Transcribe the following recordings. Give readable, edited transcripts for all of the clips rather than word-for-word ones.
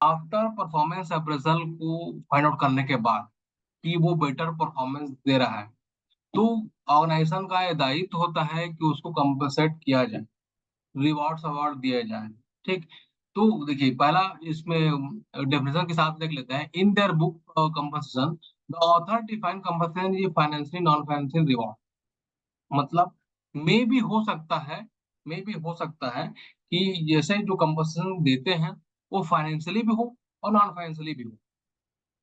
After performance appraisal को find out करने के बाद कि वो बेटर परफॉर्मेंस दे रहा है, तो ऑर्गेनाइजेशन का ये दायित्व होता है कि उसको कंपनसेट किया जाए, रिवॉर्ड्स अवार्ड दिया जाए। ठीक। तो देखिए पहला इसमें डेफिनेशन के साथ देख लेते हैं। In their book compensation the author define compensation ये फाइनेंशियली नॉन फाइनेंशियल रिवॉर्ड। मतलब मे भी हो सकता है, मे भी हो सकता है कि जैसे जो कंपनसेशन देते हैं वो फाइनेंशियली भी हो और नॉन फाइनेंशियली भी हो,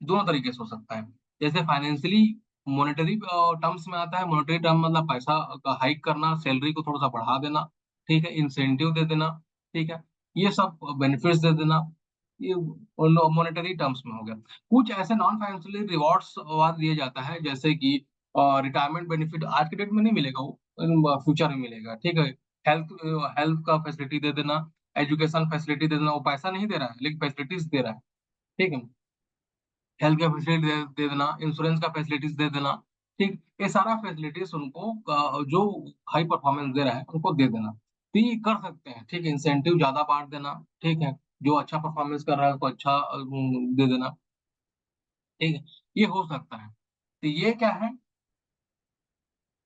दोनों तरीके से हो सकता है। जैसे फाइनेंशियली मॉनेटरी टर्म्स में आता है। मॉनेटरी टर्म मतलब पैसा का हाइक करना, सैलरी को थोड़ा सा बढ़ा देना, ठीक है, इंसेंटिव दे देना, ठीक है, ये सब बेनिफिट्स दे देना, ये मॉनेटरी टर्म्स में हो गया। कुछ ऐसे नॉन फाइनेंशियली रिवॉर्ड्स दिए जाता है, जैसे कि रिटायरमेंट बेनिफिट आज के डेट में नहीं मिलेगा, वो फ्यूचर में मिलेगा, ठीक है। हेल्थ हेल्थ का फैसिलिटी दे देना, एजुकेशन फैसिलिटी दे देना। वो पैसा नहीं दे रहा है लेकिन फैसिलिटीज दे रहा है, ठीक है। हेल्थ का फैसिलिटी दे देना, इंश्योरेंस का फैसिलिटीज दे देना, ठीक। ये सारा फैसिलिटीज उनको जो हाई परफॉर्मेंस दे रहा है उनको दे देना, तो ये कर सकते हैं, ठीक है। इंसेंटिव ज्यादा बांट देना, ठीक है, जो अच्छा परफॉर्मेंस कर रहा है उसको अच्छा दे देना, ठीक है, ये हो सकता है। तो ये क्या है,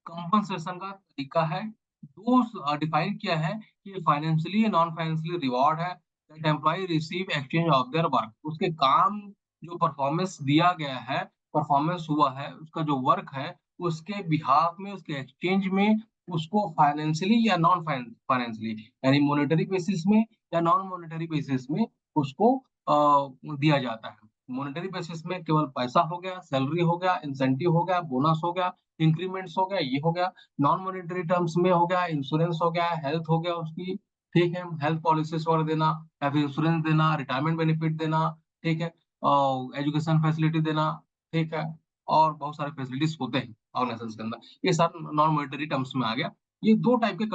कंपनसेशन का तरीका है। दो डिफाइन किया है कि फाइनेंशियली नॉन फाइनेंशियली रिवॉर्ड है that employ receive exchange of their work. उसके काम जो परफॉर्मेंस दिया गया है, परफॉर्मेंस हुआ है, उसका जो वर्क है, उसके बिहाफ में, उसके एक्सचेंज में उसको फाइनेंशियली या नॉन फाइनेंशियली यानी मॉनेटरी बेसिस में या नॉन मॉनेटरी बेसिस में उसको दिया जाता है। मॉनेटरी बेसिस में केवल पैसा हो गया, सैलरी हो गया, इंसेंटिव हो गया, बोनस हो गया, इंक्रीमेंट्स हो गया, ये हो गया। नॉन मॉनेटरी टर्म्स में हो गया, इंश्योरेंस हो गया, हेल्थ हो गया उसकी, ठीक है, हेल्थ पॉलिसीज वगैरह देना या फिर इंश्योरेंस देना, रिटायरमेंट बेनिफिट देना, ठीक है, और एजुकेशन फैसिलिटी देना, ठीक है, और बहुत सारे फैसिलिटीज होते हैं ऑर्गेनाइजेशन के अंदर। ये सब नॉन मॉनेटरी टर्म्स में आ गया। ये दो टाइप के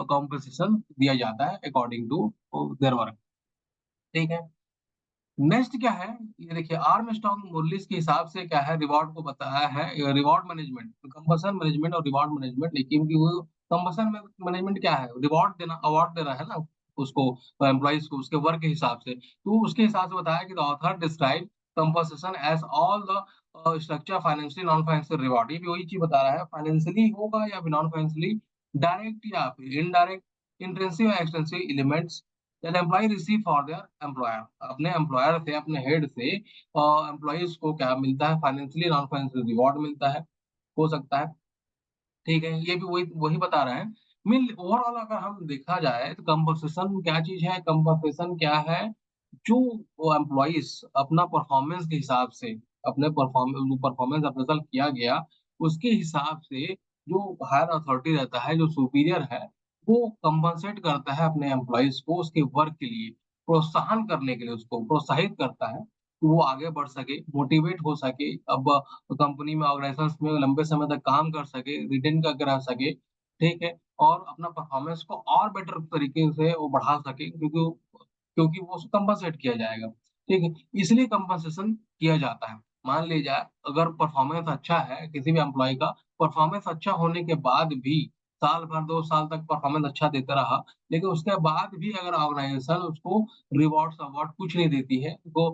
कॉम्पेंसेशन दिया जाता है अकॉर्डिंग टू देयर वर्क, ठीक है। नेक्स्ट क्या है, ये देखिए आर्मस्ट्रांग मुरलिस के हिसाब से क्या है, रिवॉर्ड को बताया है, रिवॉर्ड मैनेजमेंट, कंपल्सन मैनेजमेंट और रिवॉर्ड मैनेजमेंट। लेकिन कि वो कंपल्सन मैनेजमेंट क्या है, रिवॉर्ड देना, अवार्ड देना है ना उसको, एम्प्लॉइज को उसके वर्क के हिसाब से। तो उसके हिसाब से बताया कि the author describe compensation as all the structure financial non financial reward. ये भी वही चीज बता रहा है, फाइनेंशियली होगा या फिर नॉन फाइनेंशियली, डायरेक्ट या फिर indirect, intensive extensive elements that employ receive for their employer. अपने एम्प्लॉयर से, अपने हेड से एम्प्लॉइज को क्या मिलता है, फाइनेंशियली नॉन फाइनेंशियल रिवॉर्ड मिलता है, हो सकता है, ठीक है। ये भी वही वही बता रहे हैं। मीन ओवरऑल अगर हम देखा जाए तो कंपनसेशन क्या चीज है, कंपनसेशन क्या है, जो एम्प्लॉइज अपना परफॉर्मेंस के हिसाब से, अपने परफॉर्मेंस अप्रेजल किया गया उसके हिसाब से, जो हायर अथॉरिटी रहता है, जो सुपीरियर है, वो कंपनसेट करता है अपने एम्प्लॉइज को उसके वर्क के लिए, प्रोत्साहन करने के लिए उसको प्रोत्साहित करता है कि वो आगे बढ़ सके, मोटिवेट हो सके, अब कंपनी में, ऑर्गेनाइजेशंस में लंबे समय तक काम कर सके, रिटेन करके रह सके, ठीक है, और अपना परफॉर्मेंस को और बेटर तरीके से वो बढ़ा सके, क्योंकि वो कंपनसेट किया जाएगा, ठीक है। इसलिए कंपनसेशन किया जाता है। मान लीजिए अगर परफॉर्मेंस अच्छा है किसी भी एम्प्लॉय का, परफॉर्मेंस अच्छा होने के बाद भी साल भर 2 साल तक परफॉर्मेंस अच्छा देता रहा, लेकिन उसके बाद भी अगर ऑर्गेनाइजेशन उसको रिवॉर्ड्स अवार्ड कुछ नहीं देती है, वो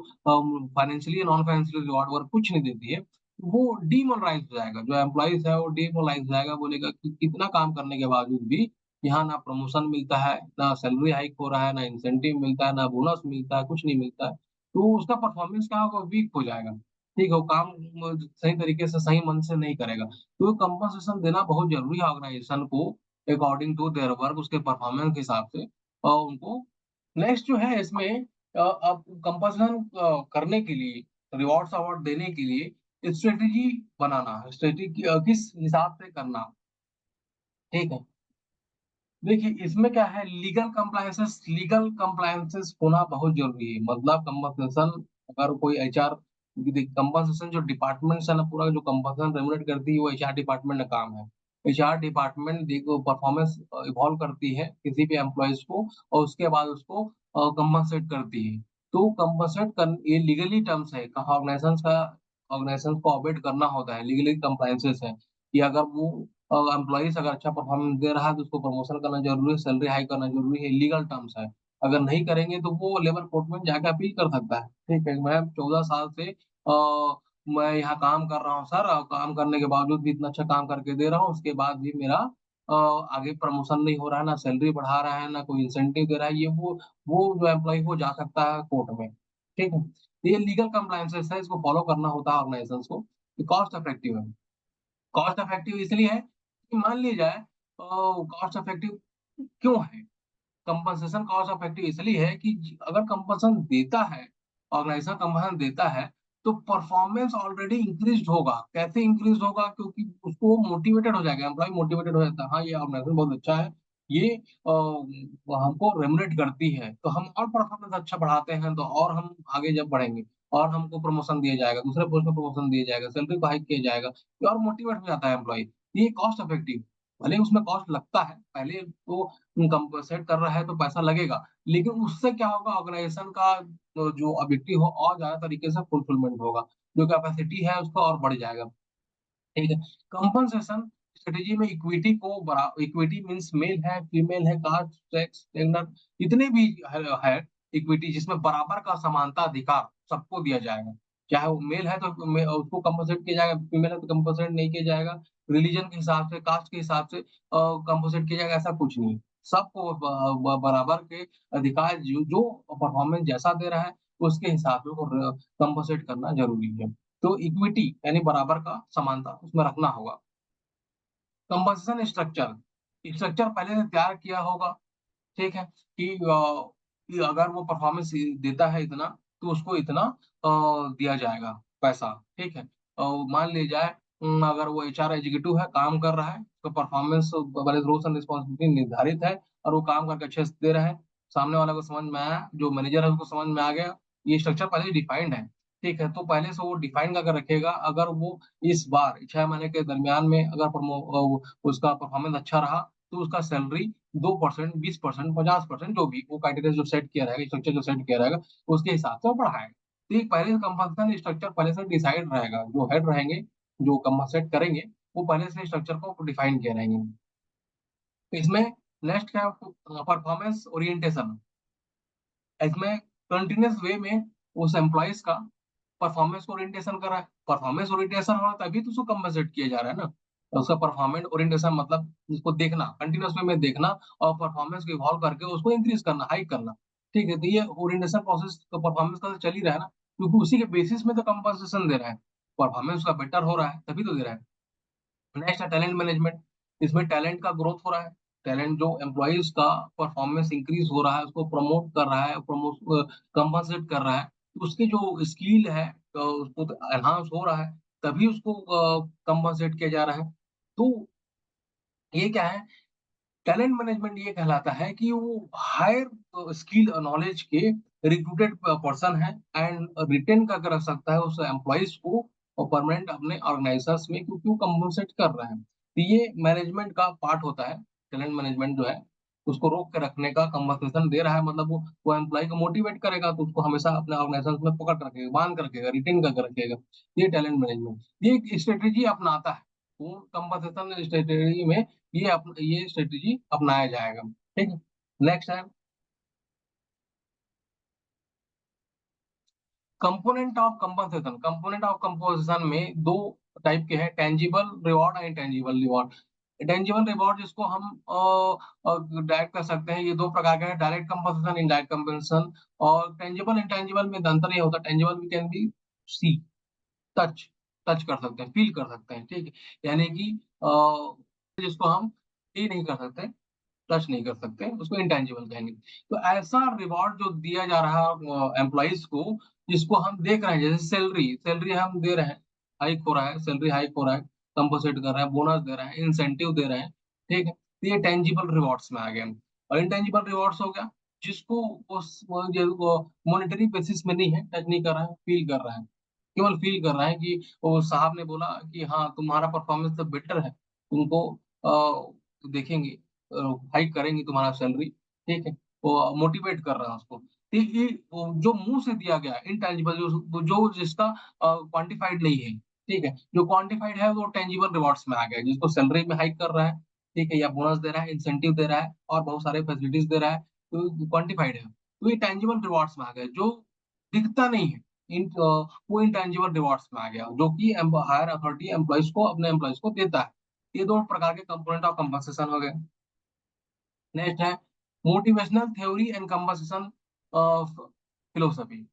फाइनेंशियली नॉन फाइनेंशियल रिवॉर्ड वगैरह कुछ नहीं देती है, वो डीमोरलाइज हो जाएगा। जो एम्प्लॉइज है वो डीमोरलाइज हो जाएगा, बोलेगा कि कितना काम करने के बावजूद भी यहाँ ना प्रमोशन मिलता है, ना सैलरी हाइक हो रहा है, ना इंसेंटिव मिलता है, ना बोनस मिलता है, कुछ नहीं मिलता है। तो उसका परफॉर्मेंस क्या होगा, वीक हो जाएगा, ठीक है, वो काम सही तरीके से, सही मन से नहीं करेगा। तो कंपनसेशन देना बहुत जरूरी है ऑर्गेनाइजेशन को, अकॉर्डिंग टू देयर वर्क, उसके परफॉर्मेंस के हिसाब से, और उनको। नेक्स्ट जो है इसमें अब कंपल्सन करने के लिए, रिवॉर्ड्स अवार्ड देने के लिए स्ट्रेटेजी बनाना, स्ट्रेटेजी किस हिसाब से करना, ठीक है। देखिए इसमें क्या है, लीगल कंप्लायंसेस होना बहुत जरूरी है। मतलब कंपनसेशन, अगर कोई एचआर, कंपनसेशन जो डिपार्टमेंट है ना, पूरा जो कंपनसेशन रेमुनेट करती है वो एचआर डिपार्टमेंट का काम है। एचआर डिपार्टमेंट देखो परफॉर्मेंस इवॉल्व करती है किसी भी एम्प्लॉयज को, और उसके बाद उसको कंपनसेट करती है। तो कंपनसेट कर, ये लीगली टर्म्स है, कहा ऑर्गेनाइजेशन को ऑब्लिगेट करना होता है, लीगली कंप्लायंसेस है कि अगर वो एम्प्लॉइज अगर अच्छा परफॉर्मेंस दे रहा है तो उसको प्रमोशन करना जरूरी है, सैलरी हाई करना जरूरी है, लीगल टर्म्स है। अगर नहीं करेंगे तो वो लेबर कोर्ट में जाके अपील कर सकता है। ठीक है, मैं 14 साल से मैं यहाँ काम कर रहा हूँ सर, और काम करने के बावजूद भी इतना अच्छा काम करके दे रहा हूँ, उसके बाद भी मेरा आगे प्रमोशन नहीं हो रहा है, ना सैलरी बढ़ा रहा है, ना कोई इंसेंटिव दे रहा है, ये वो जो एम्प्लॉय वो जा सकता है कोर्ट में। ठीक है, तो ये लीगल कंप्लायंसेस है, इसको फॉलो करना होता है ऑर्गेनाइजेशन को। कॉस्ट इफेक्टिव है। कॉस्ट इफेक्टिव इसलिए है कि मान लिया जाए, कॉस्ट इफेक्टिव क्यों है? कंपनसेशन कॉस्ट इफेक्टिव इसलिए है कि अगर कंपनसेशन देता है, ऑर्गेनाइजेशन कंपनसेशन देता है, तो परफॉर्मेंस ऑलरेडी इंक्रीज होगा। कैसे इंक्रीज होगा? क्योंकि उसको मोटिवेटेड हो जाएगा, एम्प्लॉय मोटिवेटेड हो जाता है, हाँ ये ऑर्गेनाइजेशन बहुत अच्छा है, ये हमको रेमुनेट करती है, तो हम और परफॉर्मेंस अच्छा बढ़ाते हैं, तो और हम आगे जब बढ़ेंगे और हमको प्रमोशन दिया जाएगा, दूसरे पोस्ट में प्रमोशन दिया जाएगा, सैलरी को हाइक किया जाएगा, ये और मोटिवेट हो जाता है एम्प्लॉय। ये कॉस्ट इफेक्टिव, भले ही उसमें कॉस्ट लगता है, पहले तो कंपनसेट कर रहा है तो पैसा लगेगा, लेकिन उससे क्या होगा, ऑर्गेनाइजेशन का जो ऑब्जेक्टिव हो और ज्यादा तरीके से फुलफिलमेंट होगा, जो कैपेसिटी है उसका और बढ़ जाएगा। ठीक है, कंपनसेशन स्ट्रेटेजी में इक्विटी को बड़ा, इक्विटी मींस मेल है, फीमेल है, कास्ट, सेक्स, जेंडर, जितने भी है इक्विटी जिसमें बराबर का समानता अधिकार सबको दिया जाएगा। चाहे वो मेल है तो उसको कंपनसेट किया जाएगा, फीमेल है तो कंपनसेट नहीं किया जाएगा, रिलीजन के हिसाब से, कास्ट के हिसाब से कंपनसेट किया जाएगा, ऐसा कुछ नहीं। सबको बराबर के अधिकार, जो परफॉर्मेंस जैसा दे रहा है उसके हिसाब से कंपनसेट करना जरूरी है। तो इक्विटी यानी बराबर का समानता उसमें रखना होगा। कंपनसेशन स्ट्रक्चर, स्ट्रक्चर पहले से तैयार किया होगा। ठीक है, कि अगर वो परफॉर्मेंस देता है इतना, तो उसको इतना दिया जाएगा पैसा। ठीक है, मान लिया जाए अगर वो एचआर एग्जीक्यूटिव है, काम कर रहा है, तो परफॉर्मेंस वाले रूल्स एंड रिस्पॉन्सिबिलिटी निर्धारित है, और वो काम करके अच्छे से दे रहा है, सामने वाले को समझ में आया, जो मैनेजर है उसको समझ में आ गया, ये स्ट्रक्चर पहले डिफाइंड है। ठीक है, तो पहले से वो डिफाइन करके रखेगा, अगर वो इस बार 6 महीने के दरमियान में अगर उसका परफॉर्मेंस अच्छा रहा, तो उसका सैलरी 2%, 20%, 50%, जो भी वो क्राइटेरिया जो सेट किया रहेगा, स्ट्रक्चर जो सेट किया रहेगा, उसके हिसाब से वो बढ़ाएगा। तो ये पहले से कंपनसेशन स्ट्रक्चर पहले से डिसाइड रहेगा, जो हेड रहेंगे, जो कंपनसेट करेंगे, वो पहले से स्ट्रक्चर को डिफाइन किए रहेंगे। तो इसमें नेक्स्ट क्या है, परफॉर्मेंस ओरिएंटेशन। इसमें कंटिन्यूअस वे में उस एम्प्लॉयज का परफॉर्मेंस ओरिएंटेशन कर रहा है, परफॉर्मेंस ओरिएंटेशन हो रहा है तभी तो उसको कंपनसेट किया जा रहा है ना। तो उसका परफॉर्मेंस ओरिएंटेशन मतलब उसको देखना, कंटिन्यूअस वे में देखना, और परफॉर्मेंस को इवॉल्व करके उसको इंक्रीज करना, हाई करना। ठीक है, तो ये ओरिएंटेशन प्रोसेस तो परफॉर्मेंस का तो चल ही रहा है ना, क्योंकि उसी के बेसिस में तो कंपनसेशन दे रहा है, परफॉर्मेंस का बेटर हो रहा है तभी तो दे रहा है। नेक्स्ट है टैलेंट मैनेजमेंट। इसमें टैलेंट का ग्रोथ हो रहा है, टैलेंट जो एम्प्लॉयज का परफॉर्मेंस इंक्रीज हो रहा है, उसको प्रमोट कर रहा है, प्रमोट कंपनसेट कर रहा है, तो उसकी जो स्किल है उसको एनहांस हो रहा है, तभी उसको कंपनसेट किया जा रहा है। तो ये क्या है, टैलेंट मैनेजमेंट ये कहलाता है कि वो हायर स्किल नॉलेज के रिक्रूटेड पर्सन है, एंड रिटेन का कर सकता है उस एम्प्लॉयज को और परमानेंट अपने ऑर्गेनाइजेशंस में, क्योंकि वो कंपनसेट कर रहे हैं। तो ये मैनेजमेंट का पार्ट होता है। टैलेंट मैनेजमेंट जो है उसको रोक के रखने का, कंपनसेशन दे रहा है मतलब वो एम्प्लॉय को मोटिवेट करेगा, तो उसको हमेशा अपने ऑर्गेनाइजेशन में पकड़ कर रखेगा, बांध कर रखेगा, रिटेन करके रखेगा। ये टैलेंट मैनेजमेंट, ये एक स्ट्रेटेजी अपनाता है। वो कंपनसेशन स्ट्रेटेजी में ये स्ट्रेटेजी अपनाया जाएगा। ठीक है, नेक्स्ट है component of compensation. Component of composition में दो टाइप के हैं, tangible reward and intangible reward. Tangible reward जिसको हम डायरेक्ट कर सकते हैं, ये दो प्रकार के हैं, डायरेक्ट कंपनसेशन, इनडायरेक्ट कंपनसेशन। और टेंजिबल इंटेंजिबल में अंतर ये होता है, tangible we can be see, touch, touch कर सकते हैं, फील कर सकते हैं। ठीक है, यानी कि जिसको हम ये नहीं कर सकते, टच नहीं कर सकते, उसको इंटेंजिबल कहेंगे। तो ऐसा रिवॉर्ड जो दिया जा रहा है एम्प्लॉइज को, जिसको हम देख रहे हैं, जैसे सैलरी, सैलरी हम दे रहे हैं, हाइक हो रहा है, सैलरी हाइक हो रहा है, कंपोजिट कर रहे हैं, बोनस दे रहे हैं, इंसेंटिव दे रहे हैं। ठीक है, तो ये टेंजिबल रिवॉर्ड्स में आ गए। और इंटेंजिबल रिवॉर्ड्स हो गया जिसको उस मॉनेटरी बेसिस में नहीं है, टच नहीं कर रहा है, फील कर रहा है, केवल फील कर रहा है कि वो साहब ने बोला कि हाँ तुम्हारा परफॉर्मेंस तो बेटर है, तुमको देखेंगे, हाइक करेंगे तुम्हारा सैलरी। ठीक है, वो मोटिवेट कर रहा है उसको। तो ये जो मुंह से दिया गया इनटेंजिबल, जो जो जिसका क्वांटिफाइड नहीं है। ठीक है, जो क्वांटिफाइड है वो टेंजिबल रिवॉर्ड्स में आ गया, जिसको सैलरी में हाइक कर रहा है, ठीक है, या बोनस दे रहा है, इंसेंटिव दे रहा है, और बहुत सारे फैसिलिटीज दे रहा है, तो क्वांटिफाइड है, तो ये टेंजिबल रिवॉर्ड्स में आ गया, जो दिखता नहीं है। वो इंटेंजिबल रिवॉर्ड्स में आ गया, जो कि हायर अथॉरिटी एम्प्लॉइज को, अपने एम्प्लॉइज को देता है। ये दो प्रकार के कंपोनेंट ऑफ कंपनसेशन हो गए। नेक्स्ट है motivational theory and compensation philosophy.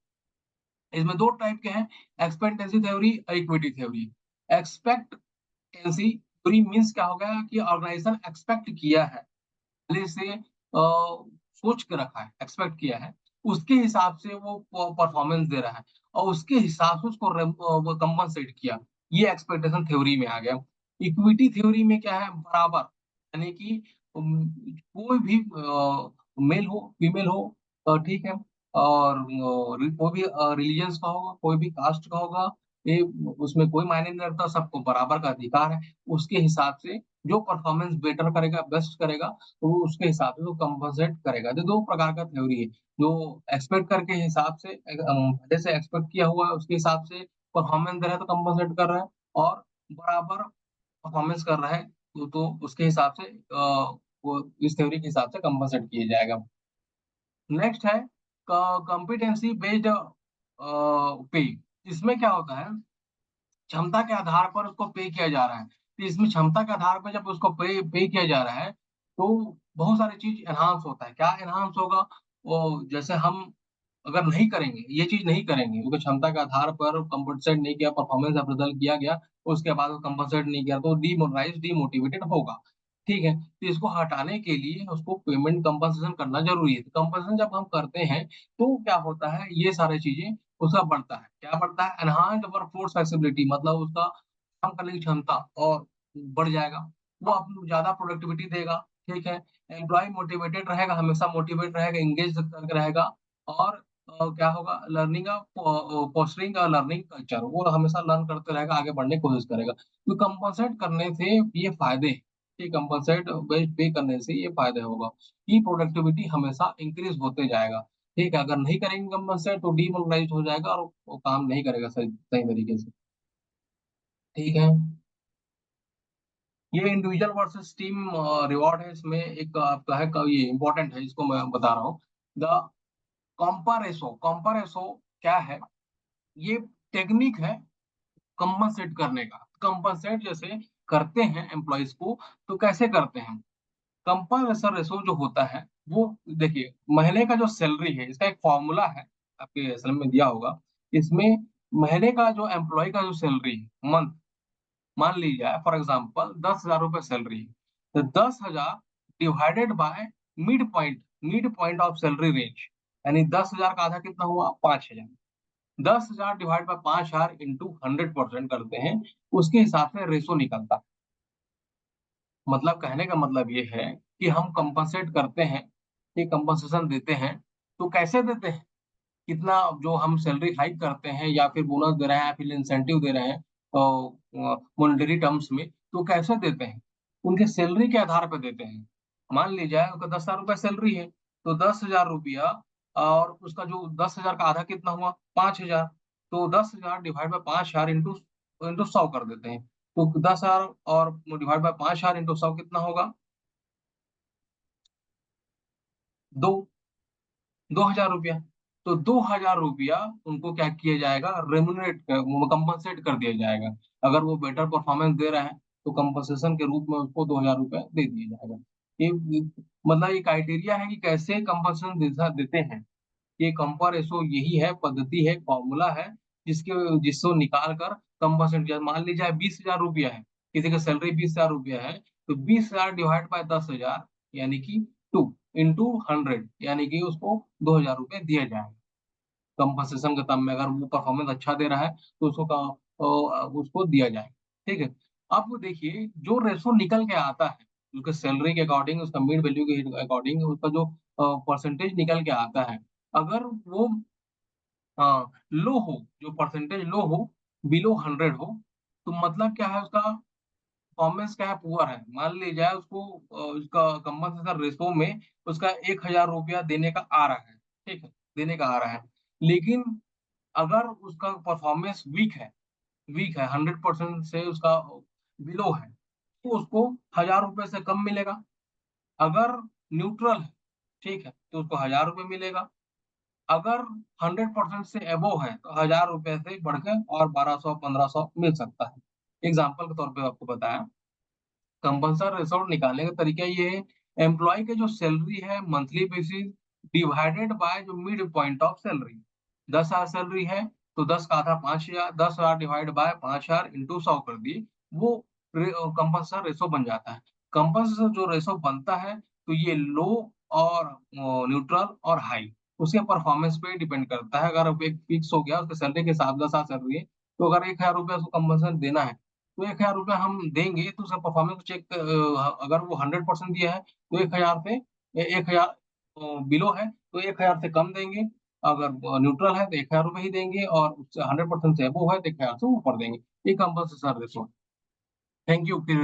इसमें दो टाइप के हैं, एक्सपेक्टेंसी थ्योरी और equity theory. Expectancy theory means क्या हो गया कि ऑर्गेनाइजेशन एक्सपेक्ट किया है, पहले से सोच के रखा है, एक्सपेक्ट किया है, उसके हिसाब से वो परफॉर्मेंस दे रहा है, और उसके हिसाब से उसको कंपनसेट किया। ये एक्सपेक्टेशन थ्योरी में आ गया। इक्विटी थ्योरी में क्या है, बराबर, यानी कि कोई भी मेल हो फीमेल हो, ठीक है, और कोई भी रिलीजन्स का होगा, कोई भी कास्ट का होगा, ये उसमें कोई मायने नहीं रखता, सबको बराबर का अधिकार है। उसके हिसाब से जो परफॉर्मेंस बेटर करेगा, बेस्ट करेगा, तो वो उसके हिसाब से वो कंपनसेट करेगा। तो दो प्रकार का थ्योरी है, जो एक्सपेक्ट करके हिसाब से, पहले से एक्सपेक्ट किया हुआ है उसके हिसाब से परफॉर्मेंस दे रहा है तो कंपनसेट कर रहा है, और बराबर परफॉर्मेंस कर रहा है तो उसके हिसाब से वो इस थ्योरी के हिसाब से कंपनसेट किया जाएगा। नेक्स्ट है कॉम्पिटेंसी बेस्ड पे। इसमें क्या होता है, क्षमता के आधार पर उसको पे किया जा रहा है। तो इसमें क्षमता के आधार पर जब उसको पे किया जा रहा है, तो बहुत सारी चीज एनहांस होता है। क्या एनहांस होगा, वो जैसे हम अगर नहीं करेंगे, ये चीज नहीं करेंगे, क्योंकि क्षमता के आधार पर कंपनसेट नहीं किया, परफॉर्मेंस अप्रेजल किया गया, उसके बाद वो कंपनसेट नहीं किया, तो डीमोरलाइज डीमोटिवेटेड होगा। ठीक है, तो इसको हटाने के लिए उसको पेमेंट कंपनसेशन करना जरूरी है। तो कंपनसेशन जब हम करते हैं, तो क्या होता है, ये सारी चीजें उसका बढ़ता है। क्या बढ़ता है, एनहांस्ड वर्कफोर्स फ्लेक्सिबिलिटी, मतलब उसका काम करने की क्षमता और बढ़ जाएगा, वो आपको ज्यादा प्रोडक्टिविटी देगा। ठीक है, एम्प्लॉय मोटिवेटेड रहेगा, हमेशा मोटिवेट रहेगा, एंगेज करके रहेगा, और क्या होगा, लर्निंग पोस्टरिंग और लर्निंग कल्चर, वो हमेशा लर्न करते रहेगा, आगे बढ़ने की कोशिश करेगा। तो कंपनसेट करने से ये फायदे हैं, कि कंपनसेट बेस्ड पे करने से ये फायदे होगा कि प्रोडक्टिविटी हमेशा इंक्रीज होते जाएगा। ठीक है, अगर नहीं करेंगे कंपनसेट तो डीमोरलाइज हो जाएगा, और वो काम नहीं करेगा सही सही तरीके से। ठीक है, ये इंडिविजुअल वर्सेस टीम रिवॉर्ड है। इसमें एक आपका है ये इंपॉर्टेंट है, इसको मैं बता रहा हूँ। द कॉम्पारेसो, कॉम्पारेसो क्या है, ये टेक्निक है कंपनसेट करने का। कंपनसेट जैसे करते हैं एम्प्लॉयज को, तो कैसे करते हैं, कंपनसेशन रेशो जो होता है, वो देखिए, महीने का जो सैलरी है, इसका एक फॉर्मूला है, आपके असल में दिया होगा। इसमें महीने का जो एम्प्लॉय का जो सैलरी है, मंथ, मान लीजिए फॉर एग्जांपल 10,000 रुपये सैलरी है, तो 10,000 divided by mid point of salary range, यानी 10,000 का आधा कितना हुआ, 5,000। 10,000 डिवाइड बाय 5,000 इंटू 100% करते हैं, उसके हिसाब से रेशो निकलता है। मतलब कहने का मतलब ये है कि हम कंपनसेट करते हैं, ये कंपनसेशन देते हैं, तो कैसे देते हैं, कितना, जो हम सैलरी हाइक करते हैं, या फिर बोनस दे रहे हैं, या फिर इंसेंटिव दे रहे हैं मॉनेटरी टर्म्स में, तो कैसे देते हैं, उनके सैलरी के आधार पर देते हैं। मान लीजिए उसका 10,000 रुपये सैलरी है, तो 10,000 रुपया, और उसका जो 10,000 का आधा कितना हुआ, 5,000, तो 10,000 डिवाइड बाय 5,000 इंटू इंटू 100 कर देते हैं, तो 10,000 और डिवाइड बाय 5,000 इंटू 100 कितना होगा, 2, 2,000 रुपया। तो 2,000 रुपया उनको क्या किया जाएगा, रेमुनरेट, कंपनसेट कर दिया जाएगा। अगर वो बेटर परफॉर्मेंस दे रहा है, तो कंपनसेशन के रूप में उसको 2,000 रुपया दे दिया जाएगा। ये मतलब ये क्राइटेरिया है कि कैसे कंपनसेशन देते हैं। ये कंपारेसो यही है, पद्धति है, फॉर्मूला है, जिसको निकाल कर कंपनसेट किया। मान लीजिए 20,000 रुपया है, किसी का सैलरी 20,000 रुपया है, तो 20,000 डिवाइड बाय 10,000, यानी कि 2 इंटू 100, यानी कि उसको 2,000 रुपये दिया जाएगा कंपनसेशन के टर्म में। अगर वो परफॉर्मेंस अच्छा दे रहा है, तो उसको दिया जाए। ठीक है, अब देखिए जो रेशो निकल के आता है, उसके सैलरी के अकॉर्डिंग, उसका मिड वैल्यू के अकॉर्डिंग, उसका जो परसेंटेज निकल के आता है, अगर वो लो हो, जो परसेंटेज लो हो, बिलो 100 हो, तो मतलब क्या है, उसका परफॉर्मेंस क्या है, पुअर है। मान लीजिए उसको उसका कंपनसेशन रेशो में उसका 1,000 रुपया देने का आ रहा है, ठीक है, देने का आ रहा है, लेकिन अगर उसका परफॉर्मेंस वीक है, 100% से उसका बिलो है, तो उसको 1,000 रुपये से कम मिलेगा। अगर न्यूट्रल है, ठीक है? तो उसको ₹1000 मिलेगा। अगर 100% से अबोव है, तो ₹1000 से बढ़ के और 1200, 1500 मिल सकता है। एग्ज़ाम्पल के तौर पे आपको बताया। कंपल्सरी रिसोर्ट निकालने का तरीका ये है, एम्प्लॉयी की जो सैलरी है मंथली बेसिस डिवाइडेड बाय जो mid point of salary. 10,000 salary है, तो 10 का आधा 5,000, 10,000 डिवाइड बाय 5,000 इंटू 100 कर दिए, वो कंपल्सरी रेशो बन जाता है। कंपल्सरी जो रेशो बनता है, तो ये लो और न्यूट्रल और हाई, उसके परफॉर्मेंस पे डिपेंड करता है। अगर एक फिक्स हो गया, उसके सैलरी के हिसाब 10,000 सैलरी है, तो अगर ₹1,000 उसको कंपल्सरी देना है, तो ₹1,000 हम देंगे, तो उसका परफॉर्मेंस चेक अगर वो 100% दिया है, तो 1,000 पे 1,000 बिलो है, तो 1,000 से कम देंगे। अगर न्यूट्रल है, तो ₹1,000 ही देंगे और उससे 100% से अबोव है, तो 1,000 से ऊपर देंगे। ये कंपल्सरी रेशो है। Thank you. फिर